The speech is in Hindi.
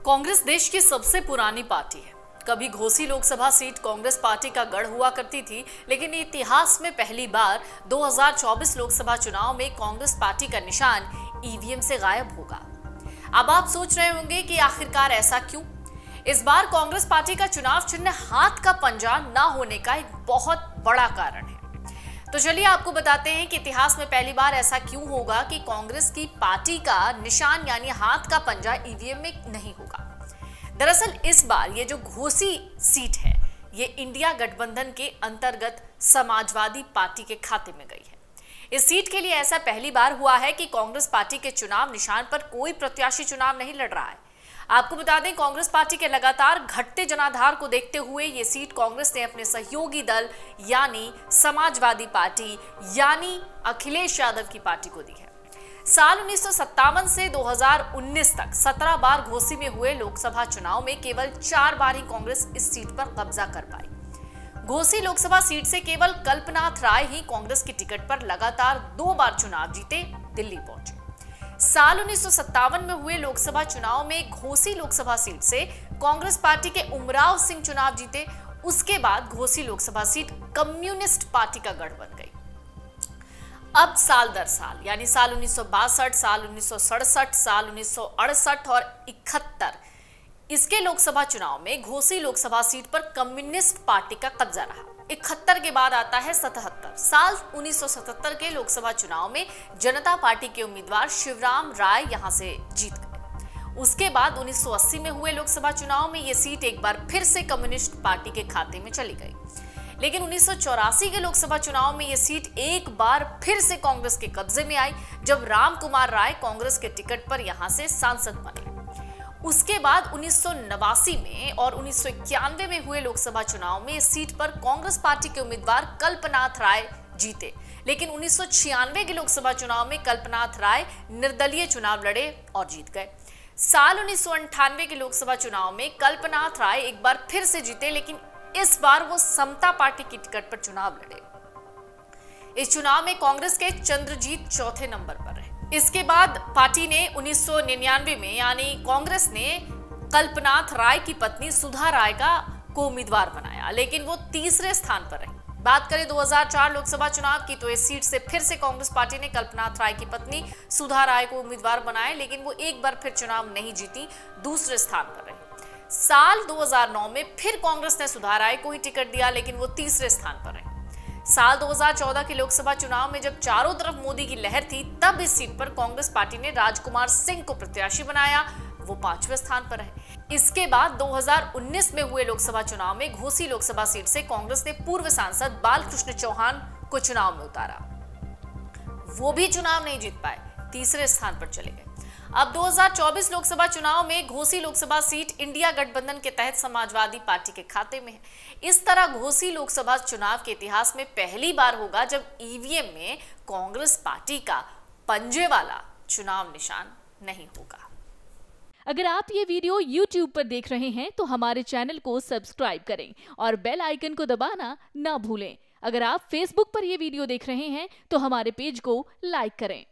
कांग्रेस देश की सबसे पुरानी पार्टी है। कभी घोसी लोकसभा सीट कांग्रेस पार्टी का गढ़ हुआ करती थी, लेकिन इतिहास में पहली बार 2024 लोकसभा चुनाव में कांग्रेस पार्टी का निशान ईवीएम से गायब होगा। अब आप सोच रहे होंगे कि आखिरकार ऐसा क्यों? इस बार कांग्रेस पार्टी का चुनाव चिन्ह हाथ का पंजा न होने का एक बहुत बड़ा कारण है। तो चलिए आपको बताते हैं कि इतिहास में पहली बार ऐसा क्यों होगा कि कांग्रेस की पार्टी का निशान यानी हाथ का पंजा ईवीएम में नहीं होगा। दरअसल इस बार ये जो घोसी सीट है, ये इंडिया गठबंधन के अंतर्गत समाजवादी पार्टी के खाते में गई है। इस सीट के लिए ऐसा पहली बार हुआ है कि कांग्रेस पार्टी के चुनाव निशान पर कोई प्रत्याशी चुनाव नहीं लड़ रहा है। आपको बता दें, कांग्रेस पार्टी के लगातार घटते जनाधार को देखते हुए ये सीट कांग्रेस ने अपने सहयोगी दल यानी समाजवादी पार्टी यानी अखिलेश यादव की पार्टी को दी है। साल 1957 से 2019 तक 17 बार घोसी में हुए लोकसभा चुनाव में केवल 4 बार ही कांग्रेस इस सीट पर कब्जा कर पाई। घोसी लोकसभा सीट से केवल कल्पनाथ राय ही कांग्रेस की टिकट पर लगातार 2 बार चुनाव जीते दिल्ली पहुंचे। साल 1957 में हुए लोकसभा चुनाव में घोसी लोकसभा सीट से कांग्रेस पार्टी के उमराव सिंह चुनाव जीते। उसके बाद Ghosi Lok Sabha seat communist party का गढ़ बन गई। अब साल दर साल यानी साल 1962, साल 1967, साल 1968 और 71 इसके लोकसभा चुनाव में घोसी लोकसभा सीट पर कम्युनिस्ट पार्टी का कब्जा रहा। 71 के बाद आता है 77। साल 1977 के लोकसभा चुनाव में जनता पार्टी के उम्मीदवार शिवराम राय यहां से जीत गए। उसके बाद 1980 में हुए लोकसभा चुनाव में यह सीट एक बार फिर से कम्युनिस्ट पार्टी के खाते में चली गई। लेकिन 1984 के लोकसभा चुनाव में यह सीट एक बार फिर से कांग्रेस के कब्जे में आई, जब राम कुमार राय कांग्रेस के टिकट पर यहां से सांसद बने। उसके बाद 1989 में और 1991 में हुए लोकसभा चुनाव में इस सीट पर कांग्रेस पार्टी के उम्मीदवार कल्पनाथ राय जीते। लेकिन 1996 के लोकसभा चुनाव में कल्पनाथ राय निर्दलीय चुनाव लड़े और जीत गए। साल 1998 के लोकसभा चुनाव में कल्पनाथ राय एक बार फिर से जीते, लेकिन इस बार वो समता पार्टी की टिकट पर चुनाव लड़े। इस चुनाव में कांग्रेस के चंद्रजीत चौथे नंबर पर रहे। इसके बाद पार्टी ने 1999 में यानी कांग्रेस ने कल्पनाथ राय की पत्नी सुधा राय को उम्मीदवार बनाया, लेकिन वो तीसरे स्थान पर रही। बात करें 2004 लोकसभा चुनाव की, तो इस सीट से फिर से कांग्रेस पार्टी ने कल्पनाथ राय की पत्नी सुधा राय को उम्मीदवार बनाया, लेकिन वो एक बार फिर चुनाव नहीं जीती, दूसरे स्थान पर रही। साल 2009 में फिर कांग्रेस ने सुधा राय को ही टिकट दिया, लेकिन वो तीसरे स्थान पर रहे। साल 2014 के लोकसभा चुनाव में जब चारों तरफ मोदी की लहर थी, तब इस सीट पर कांग्रेस पार्टी ने राजकुमार सिंह को प्रत्याशी बनाया, वो 5वें स्थान पर रहे। इसके बाद 2019 में हुए लोकसभा चुनाव में घोसी लोकसभा सीट से कांग्रेस ने पूर्व सांसद बालकृष्ण चौहान को चुनाव में उतारा, वो भी चुनाव नहीं जीत पाए, तीसरे स्थान पर चले गए। अब 2024 लोकसभा चुनाव में घोसी लोकसभा सीट इंडिया गठबंधन के तहत समाजवादी पार्टी के खाते में है। इस तरह घोसी लोकसभा चुनाव के इतिहास में पहली बार होगा जब ईवीएम में कांग्रेस पार्टी का पंजे वाला चुनाव निशान नहीं होगा। अगर आप ये वीडियो YouTube पर देख रहे हैं तो हमारे चैनल को सब्सक्राइब करें और बेल आइकन को दबाना ना भूलें। अगर आप Facebook पर ये वीडियो देख रहे हैं तो हमारे पेज को लाइक करें।